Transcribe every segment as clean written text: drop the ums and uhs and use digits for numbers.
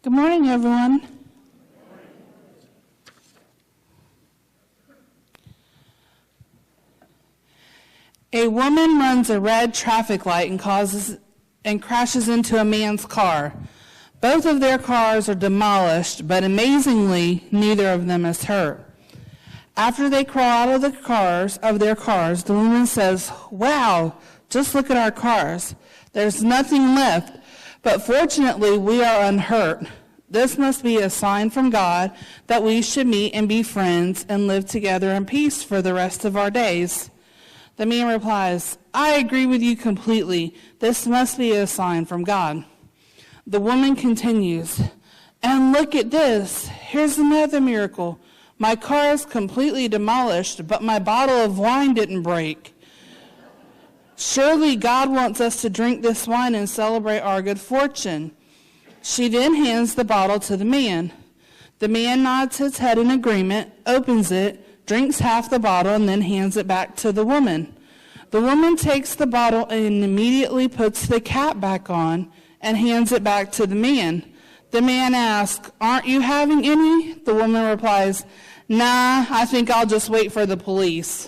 Good morning, everyone. A woman runs a red traffic light and crashes into a man's car. Both of their cars are demolished, but amazingly, neither of them is hurt. After they crawl out of their cars, the woman says, "Wow, just look at our cars. There's nothing left, but fortunately we are unhurt. This must be a sign from God that we should meet and be friends and live together in peace for the rest of our days." The man replies, "I agree with you completely. This must be a sign from God." The woman continues, "And look at this. Here's another miracle. My car is completely demolished, but my bottle of wine didn't break. Surely God wants us to drink this wine and celebrate our good fortune." She then hands the bottle to the man. The man nods his head in agreement, opens it, drinks half the bottle, and then hands it back to the woman. The woman takes the bottle and immediately puts the cap back on and hands it back to the man. The man asks, "Aren't you having any?" The woman replies, "Nah, I think I'll just wait for the police."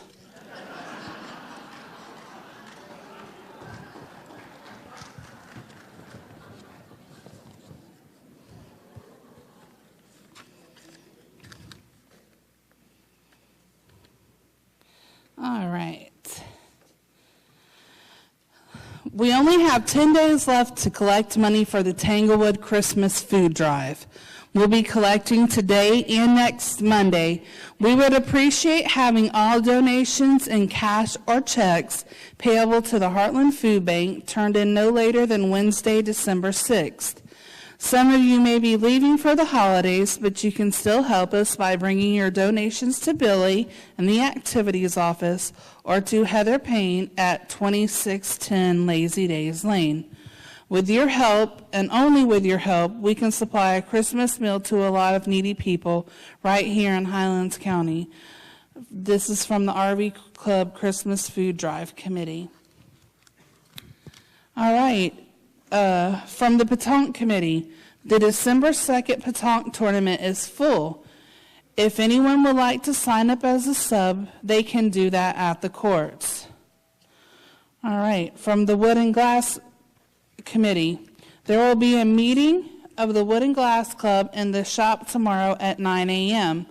All right. We only have 10 days left to collect money for the Tanglewood Christmas Food Drive. We'll be collecting today and next Monday. We would appreciate having all donations in cash or checks payable to the Heartland Food Bank turned in no later than Wednesday, December 6th. Some of you may be leaving for the holidays, but you can still help us by bringing your donations to Billy in the activities office or to Heather Payne at 2610 Lazy Days Lane. With your help, and only with your help, we can supply a Christmas meal to a lot of needy people right here in Highlands County. This is from the RV Club Christmas Food Drive Committee. All right. From the Petanque Committee, the December 2nd Petanque tournament is full. If anyone would like to sign up as a sub, they can do that at the courts. All right, from the Wood and Glass Committee, there will be a meeting of the Wood and Glass Club in the shop tomorrow at 9 a.m.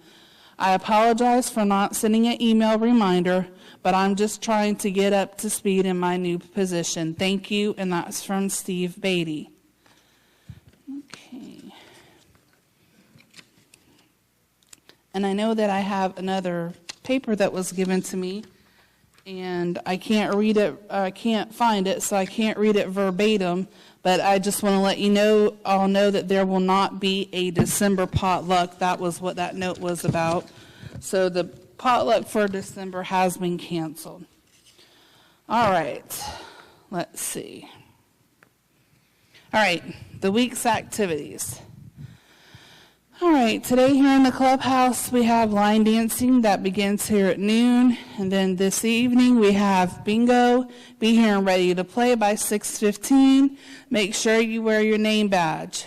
I apologize for not sending an email reminder, but I'm just trying to get up to speed in my new position. Thank you, and that's from Steve Beatty. Okay. And I know that I have another paper that was given to me, and I can't read it, I can't find it, so I can't read it verbatim, but I just want to let you know, all know that there will not be a December potluck. That was what that note was about. So the potluck for December has been canceled. All right, let's see. All right, the week's activities. All right, today here in the clubhouse we have line dancing that begins here at noon, and then this evening we have bingo. Be here and ready to play by 6:15. Make sure you wear your name badge.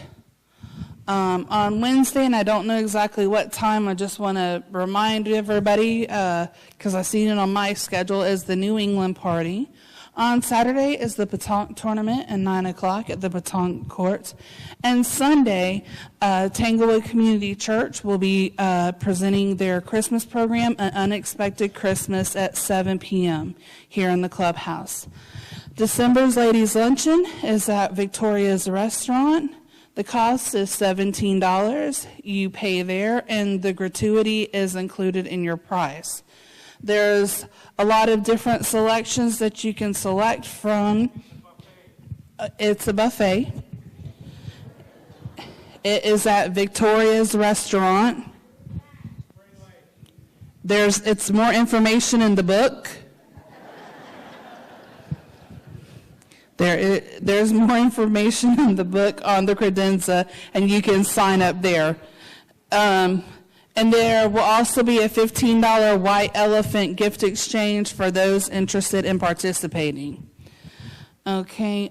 On Wednesday, and I don't know exactly what time, I just want to remind everybody, because I seen it on my schedule, is the New England party. On Saturday is the Petanque tournament at 9 o'clock at the Petanque courts. And Sunday, Tanglewood Community Church will be presenting their Christmas program, An Unexpected Christmas, at 7 p.m. here in the clubhouse. December's Ladies Luncheon is at Victoria's Restaurant. The cost is $17. You pay there, and the gratuity is included in your price. There's a lot of different selections that you can select from. It's a buffet. It is at Victoria's Restaurant. It's more information in the book. There's more information in the book on the credenza, and you can sign up there. And there will also be a $15 White Elephant gift exchange for those interested in participating. Okay,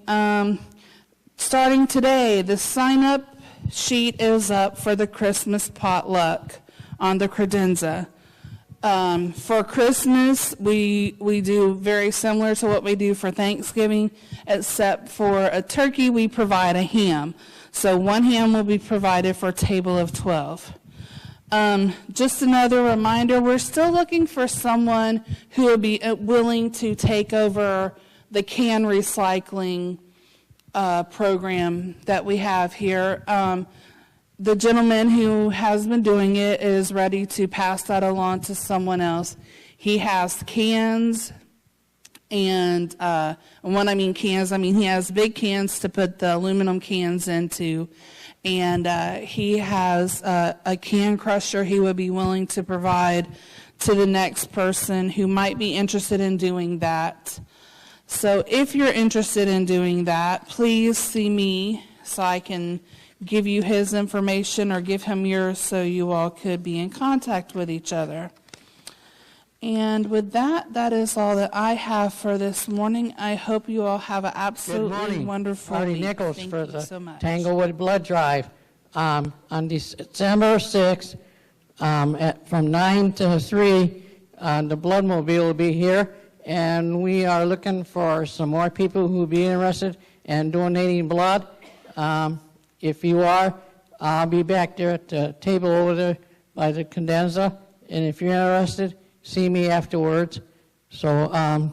starting today, the sign-up sheet is up for the Christmas potluck on the credenza. For Christmas, we do very similar to what we do for Thanksgiving, except for a turkey, we provide a ham. So one ham will be provided for a table of 12. Just another reminder, we're still looking for someone who will be willing to take over the can recycling program that we have here. The gentleman who has been doing it is ready to pass that along to someone else. He has cans, and when I mean cans, I mean he has big cans to put the aluminum cans into, and he has a can crusher he would be willing to provide to the next person who might be interested in doing that. So if you're interested in doing that, please see me so I can give you his information or give him yours so you all could be in contact with each other. And with that, that is all that I have for this morning. I hope you all have an absolutely wonderful Marty week. Nichols Thank for you the so much. Tanglewood Blood Drive on December 6th from 9 to 3. The Bloodmobile will be here, and we are looking for some more people who will be interested in donating blood. If you are, I'll be back there at the table over there by the condenser, and if you're interested, see me afterwards. So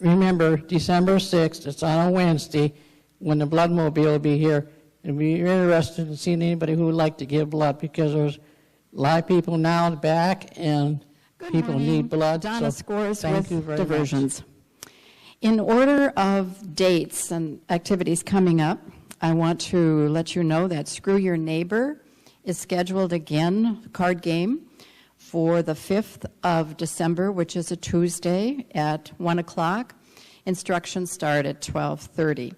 remember, December 6th, it's on a Wednesday, when the Bloodmobile will be here. And if you're interested in seeing anybody who would like to give blood, because there's a lot of people now in the back, and people need blood. Donna so Scores thank with you very Diversions. much. In order of dates and activities coming up, I want to let you know that Screw Your Neighbor is scheduled again, card game, for the 5th of December, which is a Tuesday at 1 o'clock. Instructions start at 12:30.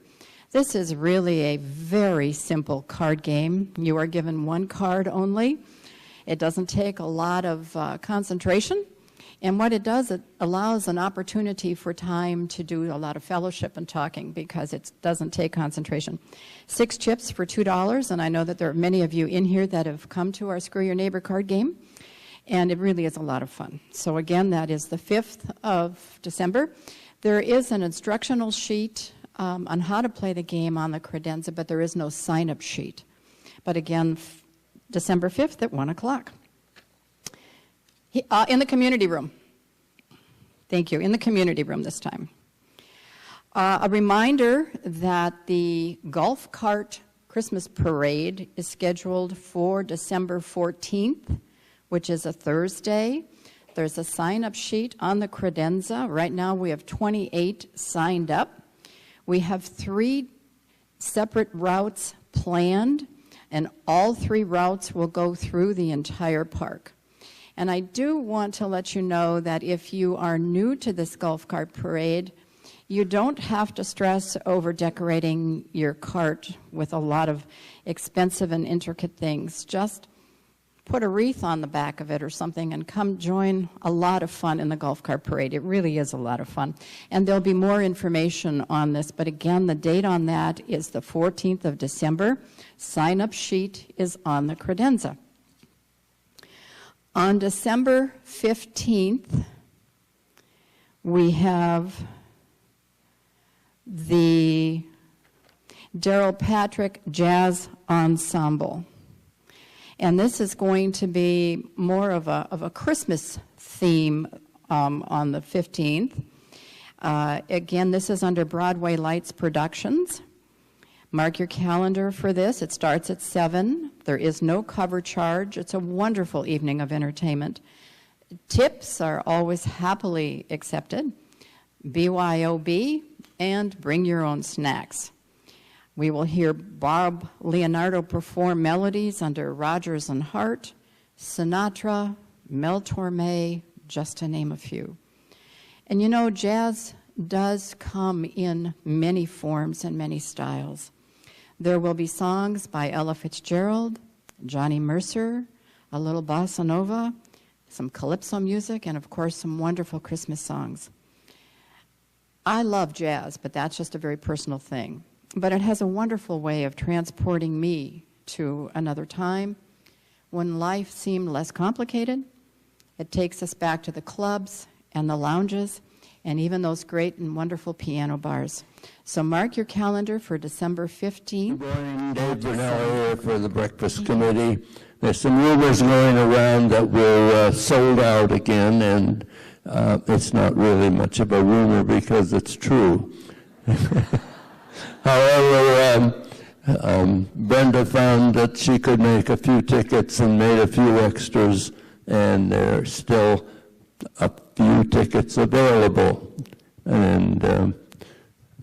This is really a very simple card game. You are given one card only. It doesn't take a lot of concentration. And what it does, it allows an opportunity for time to do a lot of fellowship and talking because it doesn't take concentration. 6 chips for $2, and I know that there are many of you in here that have come to our Screw Your Neighbor card game, and it really is a lot of fun. So again, that is the 5th of December. There is an instructional sheet on how to play the game on the credenza, but there is no sign-up sheet. But again, December 5th at 1 o'clock. In the community room. Thank you. In the community room this time. A reminder that the golf cart Christmas parade is scheduled for December 14th, which is a Thursday. There's a sign-up sheet on the credenza. Right now we have 28 signed up. We have 3 separate routes planned, and all 3 routes will go through the entire park. And I do want to let you know that if you are new to this golf cart parade, you don't have to stress over decorating your cart with a lot of expensive and intricate things. Just put a wreath on the back of it or something and come join a lot of fun in the golf cart parade. It really is a lot of fun. And there'll be more information on this, but again, the date on that is the 14th of December. Sign-up sheet is on the credenza. On December 15th, we have the Daryl Patrick Jazz Ensemble. And this is going to be more of a Christmas theme on the 15th. Again, this is under Broadway Lights Productions. Mark your calendar for this. It starts at 7. There is no cover charge. It's a wonderful evening of entertainment. Tips are always happily accepted. BYOB, and bring your own snacks. We will hear Bob Leonardo perform melodies under Rodgers and Hart, Sinatra, Mel Torme, just to name a few. And you know, jazz does come in many forms and many styles. There will be songs by Ella Fitzgerald, Johnny Mercer, a little bossa nova, some calypso music, and of course some wonderful Christmas songs. I love jazz, but that's just a very personal thing. But it has a wonderful way of transporting me to another time when life seemed less complicated. It takes us back to the clubs and the lounges and even those great and wonderful piano bars. So mark your calendar for December 15th. Good morning, Dave Brunel here for the Breakfast Committee. There's some rumors going around that we're sold out again, and it's not really much of a rumor because it's true. However, Brenda found that she could make a few tickets and made a few extras, and there are still a few tickets available. And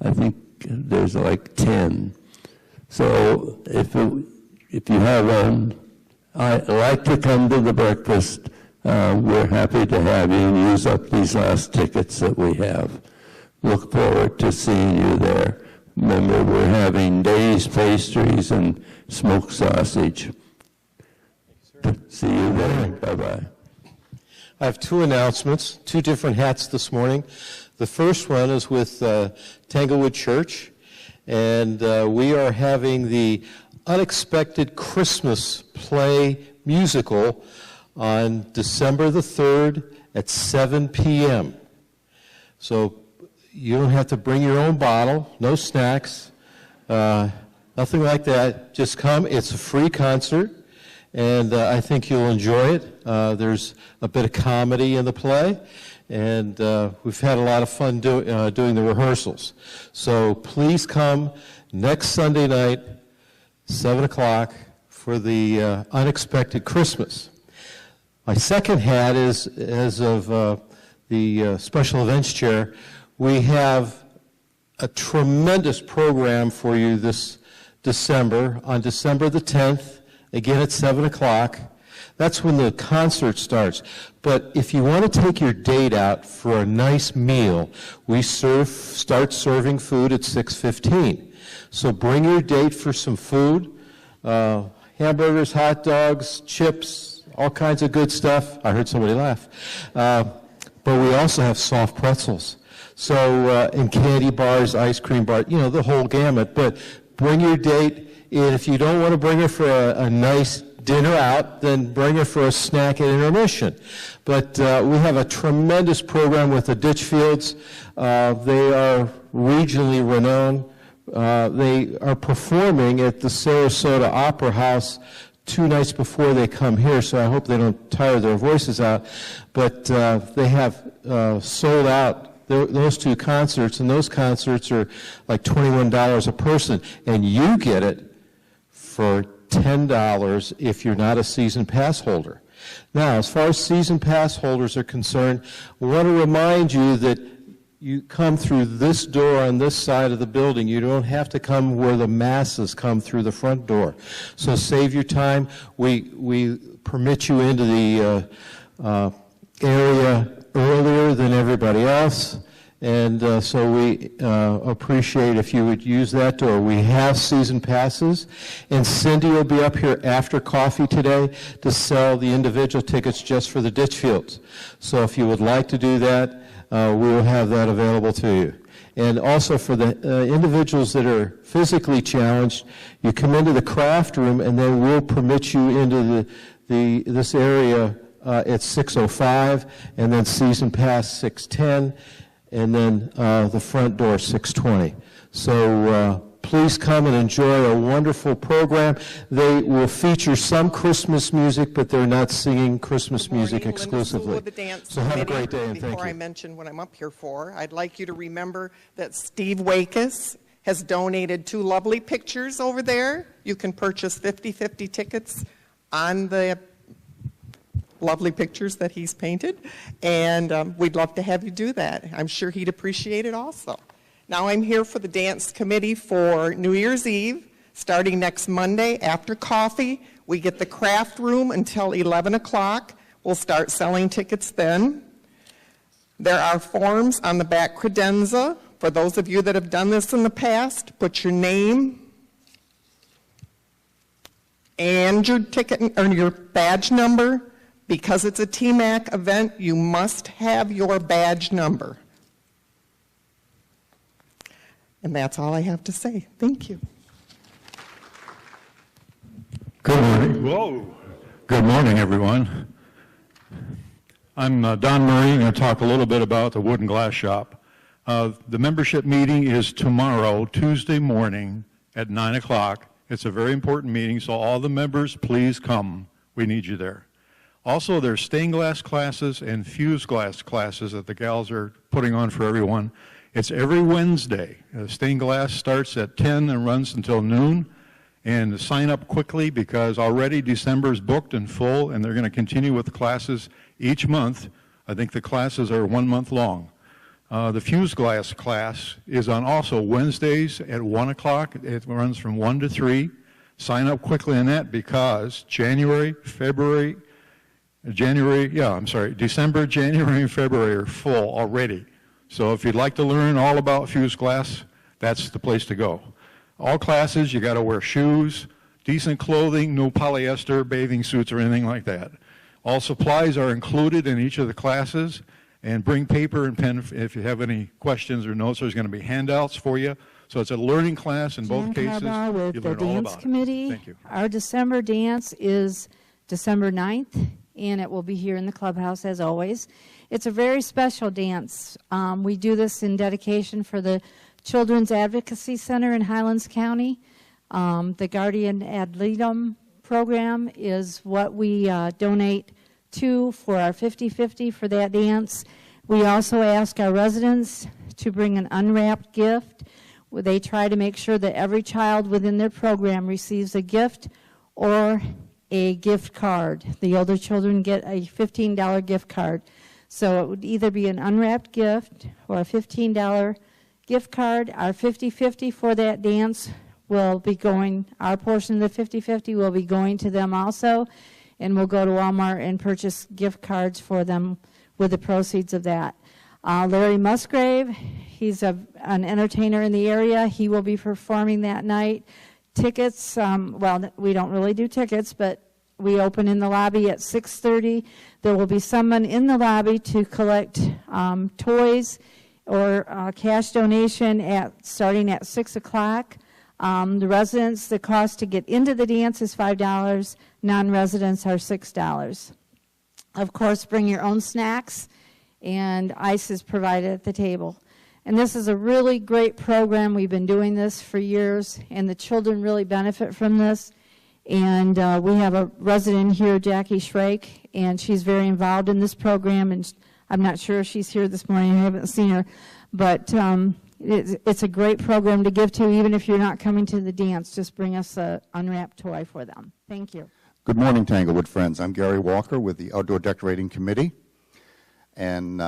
I think there's like 10. So if you have I'd like to come to the breakfast, we're happy to have you and use up these last tickets that we have. Look forward to seeing you there. Remember, we're having Days, pastries, and smoked sausage. See you there. Bye-bye. I have two announcements, two different hats this morning. The first one is with Tanglewood Church, and we are having the Unexpected Christmas Play musical on December the 3rd at 7 p.m. So you don't have to bring your own bottle, no snacks, nothing like that. Just come. It's a free concert, and I think you'll enjoy it. There's a bit of comedy in the play, and we've had a lot of fun doing the rehearsals. So please come next Sunday night, 7 o'clock, for the Unexpected Christmas. My second hat is, as of the Special Events Chair, we have a tremendous program for you this December, on December the 10th, again at 7 o'clock. That's when the concert starts. But if you want to take your date out for a nice meal, we start serving food at 6:15. So bring your date for some food, hamburgers, hot dogs, chips, all kinds of good stuff. I heard somebody laugh. But we also have soft pretzels. So, and candy bars, ice cream bars, the whole gamut. But bring your date. And if you don't want to bring her for a nice dinner out, then bring her for a snack at intermission. But we have a tremendous program with the Ditchfields. They are regionally renowned. They are performing at the Sarasota Opera House 2 nights before they come here, so I hope they don't tire their voices out. But they have sold out those 2 concerts, and those concerts are like $21 a person, and you get it for $10 if you're not a season pass holder. Now, as far as season pass holders are concerned, I want to remind you that you come through this door on this side of the building. You don't have to come where the masses come through the front door. So save your time. We permit you into the area earlier than everybody else. And so we appreciate if you would use that door. We have season passes, and Cindy will be up here after coffee today to sell the individual tickets just for the Ditchfields. So if you would like to do that, we will have that available to you. And also for the individuals that are physically challenged, you come into the craft room, and then we'll permit you into this area at 6:05, and then season pass 6:10. And then the front door, 6:20. So please come and enjoy a wonderful program. They will feature some Christmas music, but they're not singing Christmas music exclusively. Linda Sewell with the Dance So have a Committee. great day, and thank Before I you. mention what I'm up here for, I'd like you to remember that Steve Wakes has donated 2 lovely pictures over there. You can purchase 50/50 tickets on the lovely pictures that he's painted, and we'd love to have you do that. I'm sure he'd appreciate it also. Now I'm here for the dance committee for New Year's Eve, starting next Monday after coffee. We get the craft room until 11 o'clock. We'll start selling tickets then. There are forms on the back credenza. For those of you that have done this in the past, put your name and your ticket or your badge number. Because it's a TMAC event, you must have your badge number. And that's all I have to say. Thank you. Whoa. Good morning, everyone. I'm Don Murray. I'm going to talk a little bit about the Wood and Glass Shop. The membership meeting is tomorrow, Tuesday morning at 9 o'clock. It's a very important meeting, so all the members, please come. We need you there. Also, there's stained glass classes and fused glass classes that the gals are putting on for everyone. It's every Wednesday. Stained glass starts at 10 and runs until noon. And sign up quickly because already December is booked and full, and they're going to continue with the classes each month. I think the classes are 1 month long. The fused glass class is on also Wednesdays at 1 o'clock. It runs from 1 to 3. Sign up quickly on that because December, January, and February are full already. So if you'd like to learn all about fused glass, that's the place to go. All classes, you got to wear shoes, decent clothing, no polyester bathing suits or anything like that. All supplies are included in each of the classes, and bring paper and pen if you have any questions or notes. There's going to be handouts for you. So it's a learning class in both cases. Jan Carbar with You the learn all Dance about it. Committee. Thank you. Our December dance is December 9th, and it will be here in the clubhouse as always. It's a very special dance. We do this in dedication for the Children's Advocacy Center in Highlands County. The Guardian Ad Litem program is what we donate to for our 50-50 for that dance. We also ask our residents to bring an unwrapped gift. They try to make sure that every child within their program receives a gift or a gift card. The older children get a $15 gift card. So it would either be an unwrapped gift or a $15 gift card. Our 50-50 for that dance will be going, our portion of the 50-50 will be going to them also, and we'll go to Walmart and purchase gift cards for them with the proceeds of that. Larry Musgrave, he's an entertainer in the area. He will be performing that night. Tickets, well, we don't really do tickets, but we open in the lobby at 6:30. There will be someone in the lobby to collect toys or cash donation starting at 6 o'clock. The residents, the cost to get into the dance is $5. Non-residents are $6. Of course, bring your own snacks, and ice is provided at the table. And this is a really great program. We've been doing this for years, and the children really benefit from this. And we have a resident here, Jackie Shrake, and she's very involved in this program, and I'm not sure if she's here this morning. I haven't seen her. But it's a great program to give to, even if you're not coming to the dance. Just bring us an unwrapped toy for them. Thank you. Good morning, Tanglewood friends. I'm Gary Walker with the Outdoor Decorating Committee. And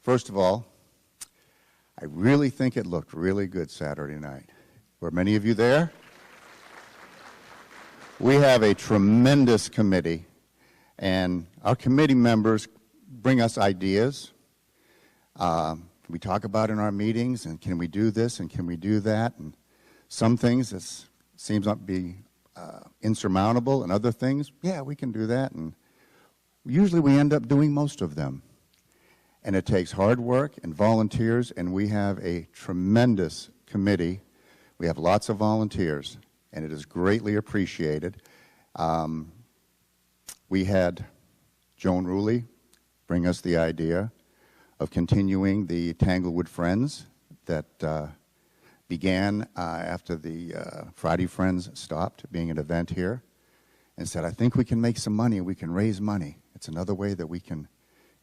first of all, I really think it looked really good Saturday night. Were many of you there? We have a tremendous committee, and our committee members bring us ideas. We talk about in our meetings, and can we do this, and can we do that? And some things that seems not to be insurmountable, and other things, yeah, we can do that. And usually we end up doing most of them. And it takes hard work and volunteers, and we have a tremendous committee. We have lots of volunteers, and it is greatly appreciated. We had Joan Ruley bring us the idea of continuing the Tanglewood Friends that began after the Friday Friends stopped being an event here, and said, I think we can make some money, we can raise money. It's another way that we can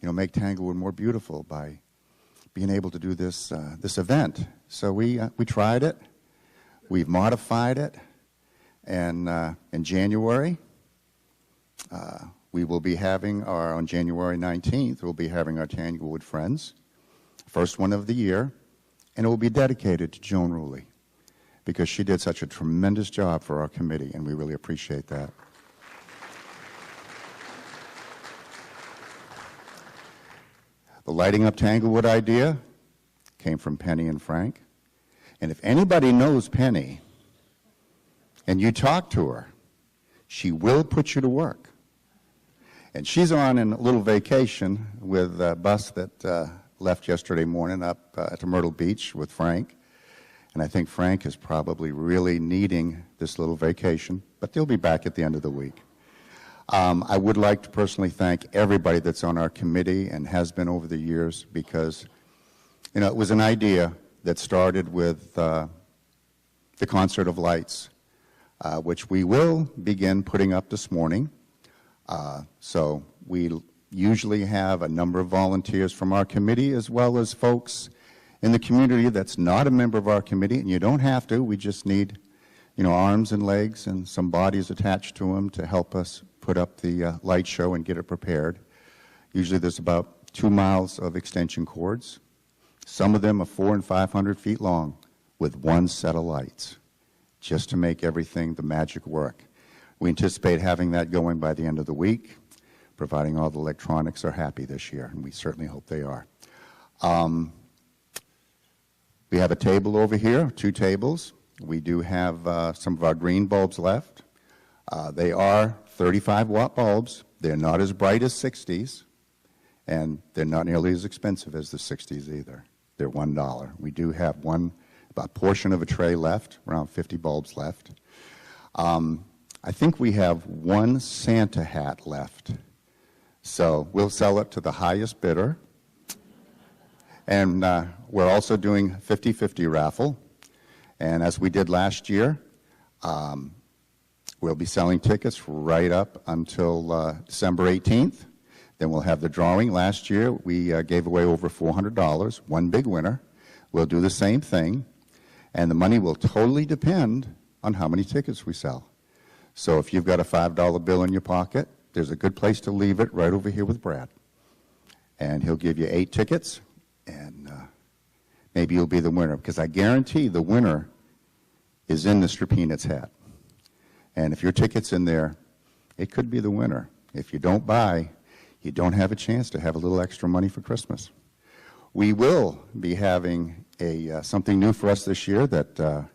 make Tanglewood more beautiful by being able to do this this event. So we tried it, we've modified it, and in January, we will be having on January 19th, we'll be having our Tanglewood Friends, first one of the year, and it will be dedicated to Joan Ruley, because she did such a tremendous job for our committee, and we really appreciate that. The Lighting Up Tanglewood idea came from Penny and Frank. And if anybody knows Penny and you talk to her, she will put you to work. And she's on a little vacation with a bus that left yesterday morning up to Myrtle Beach with Frank. And I think Frank is probably really needing this little vacation, but they'll be back at the end of the week. I would like to personally thank everybody that's on our committee and has been over the years, because, you know, it was an idea that started with the Concert of Lights, which we will begin putting up this morning. So we usually have a number of volunteers from our committee, as well as folks in the community that's not a member of our committee, and you don't have to. We just need, you know, arms and legs and some bodies attached to them to help us put up the light show and get it prepared. Usually there's about 2 miles of extension cords. Some of them are 400 and 500 feet long with one set of lights, just to make everything, the magic, work. We anticipate having that going by the end of the week, providing all the electronics are happy this year, and we certainly hope they are. We have a table over here, 2 tables. We do have some of our green bulbs left. They are 35-watt bulbs. They're not as bright as 60s, and they're not nearly as expensive as the 60s either. They're $1. We do have a portion of a tray left, around 50 bulbs left. I think we have 1 Santa hat left. So we'll sell it to the highest bidder. And we're also doing 50-50 raffle. And as we did last year, we'll be selling tickets right up until December 18th. Then we'll have the drawing. Last year, we gave away over $400, one big winner. We'll do the same thing. And the money will totally depend on how many tickets we sell. So if you've got a $5 bill in your pocket, there's a good place to leave it right over here with Brad. And he'll give you 8 tickets, and maybe you'll be the winner, because I guarantee the winner is in Mr. Peanut's hat. And if your ticket's in there, it could be the winner. If you don't buy, you don't have a chance to have a little extra money for Christmas. We will be having something new for us this year that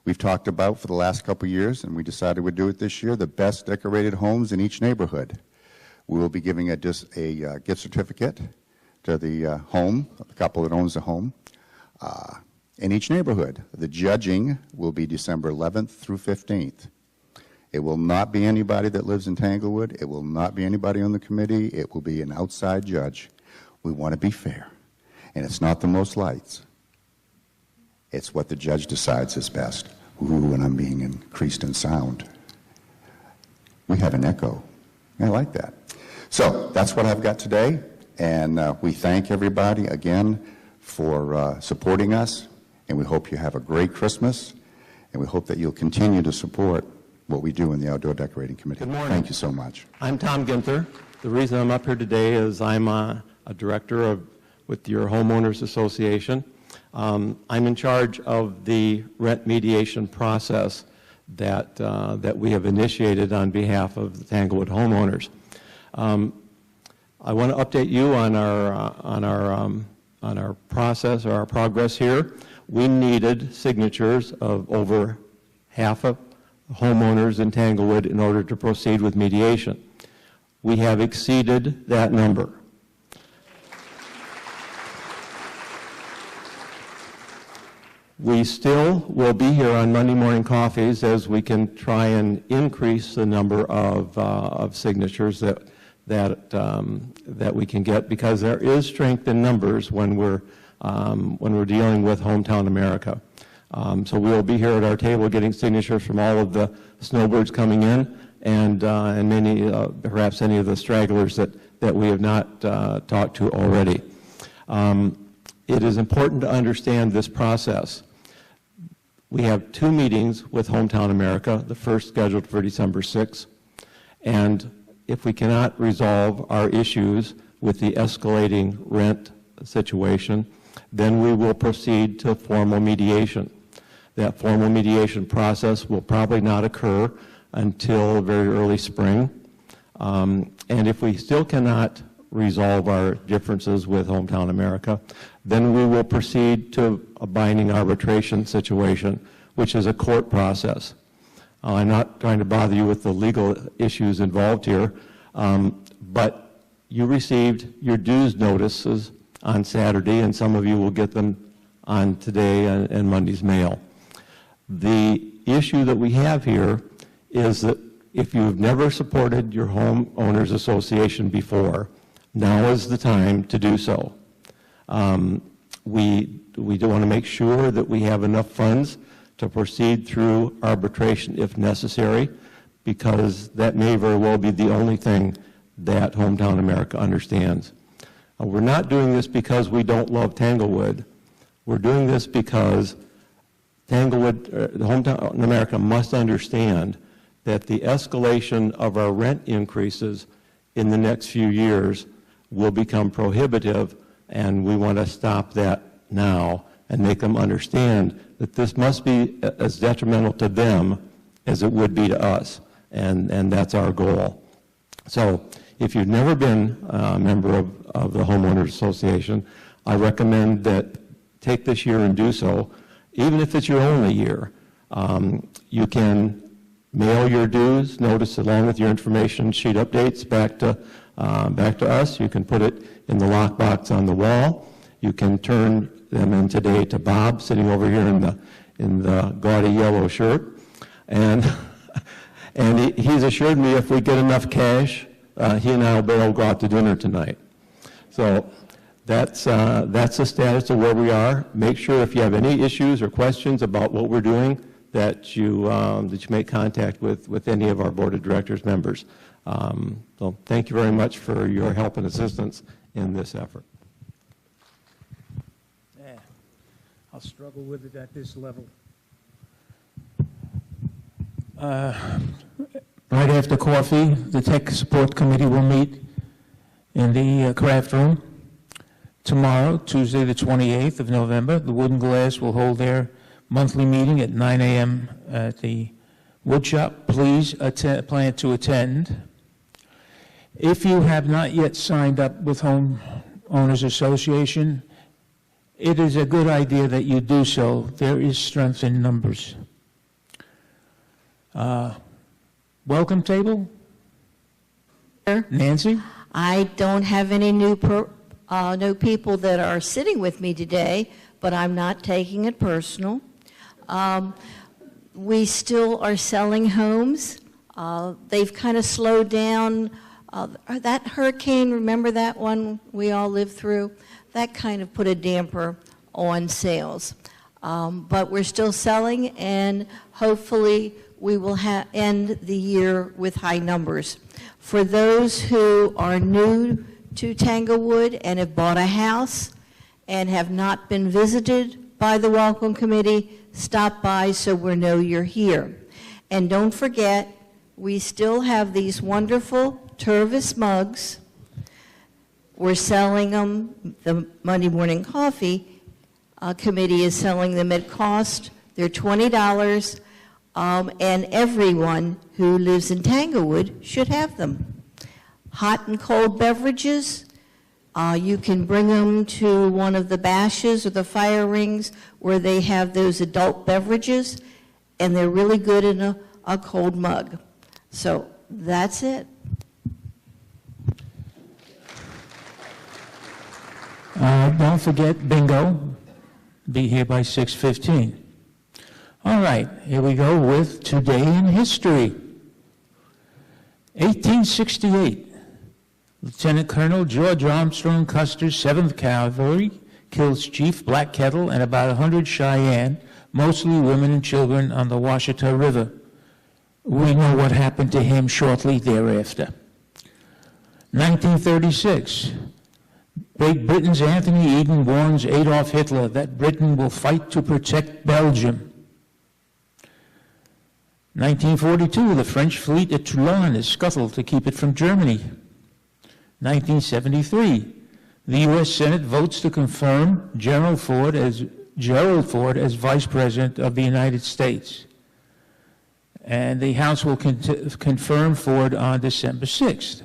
we've talked about for the last couple of years, and we decided we'd do it this year, the best decorated homes in each neighborhood. We will be giving a gift certificate to the home, the couple that owns the home, in each neighborhood. The judging will be December 11th through 15th. It will not be anybody that lives in Tanglewood. It will not be anybody on the committee. It will be an outside judge. We want to be fair. And it's not the most lights. It's what the judge decides is best. Ooh, and I'm being increased in sound. We have an echo. I like that. So that's what I've got today. And we thank everybody again for supporting us. And we hope you have a great Christmas. And we hope that you'll continue to support what we do in the Outdoor Decorating Committee. Good morning. Thank you so much. I'm Tom Ginther. The reason I'm up here today is I'm a director with your Homeowners Association. I'm in charge of the rent mediation process that we have initiated on behalf of the Tanglewood homeowners. I want to update you on our process or our progress here. We needed signatures of over half of homeowners in Tanglewood in order to proceed with mediation. We have exceeded that number. We still will be here on Monday morning coffees as we can try and increase the number of signatures that we can get, because there is strength in numbers when we're dealing with Hometown America. So we'll be here at our table getting signatures from all of the snowbirds coming in, and many, perhaps any of the stragglers that we have not talked to already. It is important to understand this process. We have 2 meetings with Hometown America, the first scheduled for December 6th, and if we cannot resolve our issues with the escalating rent situation, then we will proceed to formal mediation. That formal mediation process will probably not occur until very early spring. And if we still cannot resolve our differences with Hometown America, then we will proceed to a binding arbitration situation, which is a court process. I'm not trying to bother you with the legal issues involved here, but you received your dues notices on Saturday, and some of you will get them on today and Monday's mail. The issue that we have here is that if you've never supported your homeowners association before, now is the time to do so. We do want to make sure that we have enough funds to proceed through arbitration if necessary, because that may very well be the only thing that Hometown America understands. We're not doing this because we don't love Tanglewood. We're doing this because Tanglewood, Hometown America must understand that the escalation of our rent increases in the next few years will become prohibitive, and we want to stop that now and make them understand that this must be as detrimental to them as it would be to us, and that's our goal. So if you've never been a member of the Homeowners Association, I recommend that take this year and do so, even if it's your only year. You can mail your dues notice along with your information sheet updates back to us. You can put it in the lockbox on the wall. You can turn them in today to Bob, sitting over here in the gaudy yellow shirt, and he's assured me if we get enough cash, he and I will be able to go out to dinner tonight. So that's the status of where we are. Make sure if you have any issues or questions about what we're doing that you make contact with any of our board of directors members. So thank you very much for your help and assistance in this effort. Yeah, I'll struggle with it at this level. Right after coffee, the Tech Support Committee will meet in the craft room. Tomorrow, Tuesday the 28th of November, the Wood and Glass will hold their monthly meeting at 9 a.m. at the wood shop. Please plan to attend. If you have not yet signed up with Homeowners Association, it is a good idea that you do so. There is strength in numbers. Welcome table? Nancy? I don't have any new people that are sitting with me today, but I'm not taking it personal. We still are selling homes. They've kind of slowed down. That hurricane, remember that one we all lived through? That kind of put a damper on sales. But we're still selling, and hopefully we will end the year with high numbers. For those who are new to Tanglewood and have bought a house and have not been visited by the Welcome Committee, stop by so we know you're here. And don't forget, we still have these wonderful Tervis mugs. We're selling them. The Monday Morning Coffee Committee is selling them at cost. They're $20, and everyone who lives in Tanglewood should have them. Hot and cold beverages, you can bring them to one of the bashes or the fire rings where they have those adult beverages, and they're really good in a cold mug. So that's it. Don't forget bingo. Be here by 6:15. All right, here we go with Today in History. 1868. Lieutenant Colonel George Armstrong Custer's 7th Cavalry kills Chief Black Kettle and about 100 Cheyenne, mostly women and children, on the Washita River. We know what happened to him shortly thereafter. 1936. Great Britain's Anthony Eden warns Adolf Hitler that Britain will fight to protect Belgium. 1942. The French fleet at Toulon is scuttled to keep it from Germany. 1973, the U.S. Senate votes to confirm Gerald Ford as Vice President of the United States. And the House will confirm Ford on December 6th.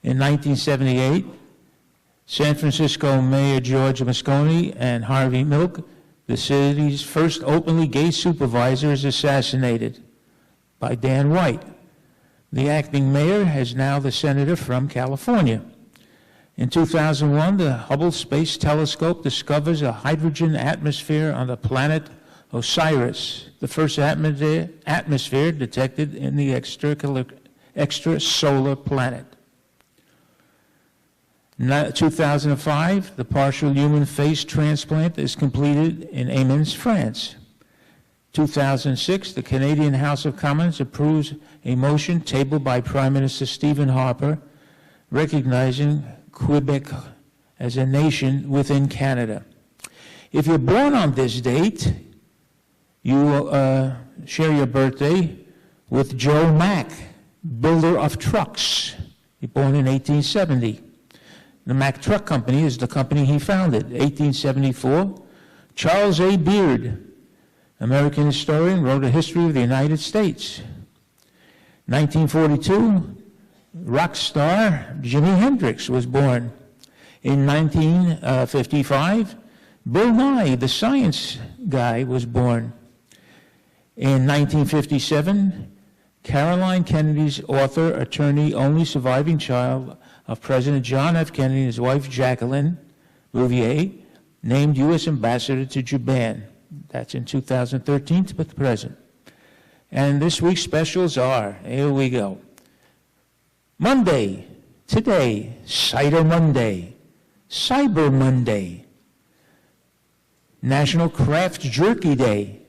In 1978, San Francisco Mayor George Moscone and Harvey Milk, the city's first openly gay supervisor, is assassinated by Dan White. The acting mayor is now the senator from California. In 2001, the Hubble Space Telescope discovers a hydrogen atmosphere on the planet OSIRIS, the first atmosphere detected in the extrasolar planet. 2005, the partial human face transplant is completed in Amiens, France. 2006, the Canadian House of Commons approves a motion tabled by Prime Minister Stephen Harper recognizing Quebec as a nation within Canada. If you're born on this date, you share your birthday with Joe Mack, builder of trucks. He was born in 1870. The Mack Truck Company is the company he founded. 1874, Charles A. Beard, American historian, wrote a history of the United States. 1942, rock star Jimi Hendrix was born. In 1955, Bill Nye, the science guy, was born. In 1957, Caroline Kennedy's author, attorney, only surviving child of President John F. Kennedy and his wife Jacqueline Bouvier, named U.S. Ambassador to Japan. That's in 2013 to the present. And this week's specials are, here we go. Monday, today, Cider Monday, Cyber Monday, National Craft Jerky Day.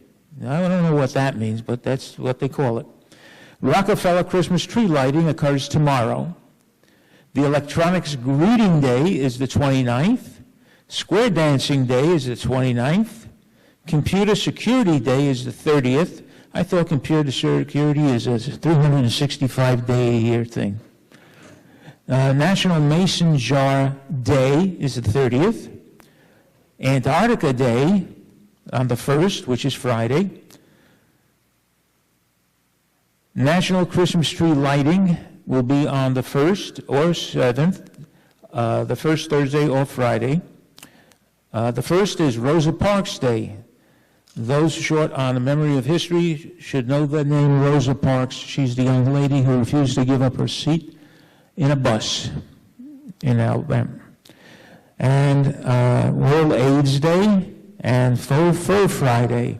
I don't know what that means, but that's what they call it. Rockefeller Christmas tree lighting occurs tomorrow. The Electronics Greeting Day is the 29th. Square Dancing Day is the 29th. Computer Security Day is the 30th. I thought computer security is a 365-day-a-year thing. National Mason Jar Day is the 30th. Antarctica Day on the 1st, which is Friday. National Christmas Tree Lighting will be on the 1st or 7th, the first Thursday or Friday. The first is Rosa Parks Day. Those short on the memory of history should know the name Rosa Parks. She's the young lady who refused to give up her seat in a bus in Alabama. And World AIDS Day and Faux Fur Friday.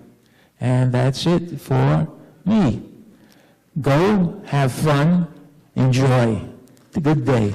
And that's it for me. Go, have fun, enjoy. It's a good day.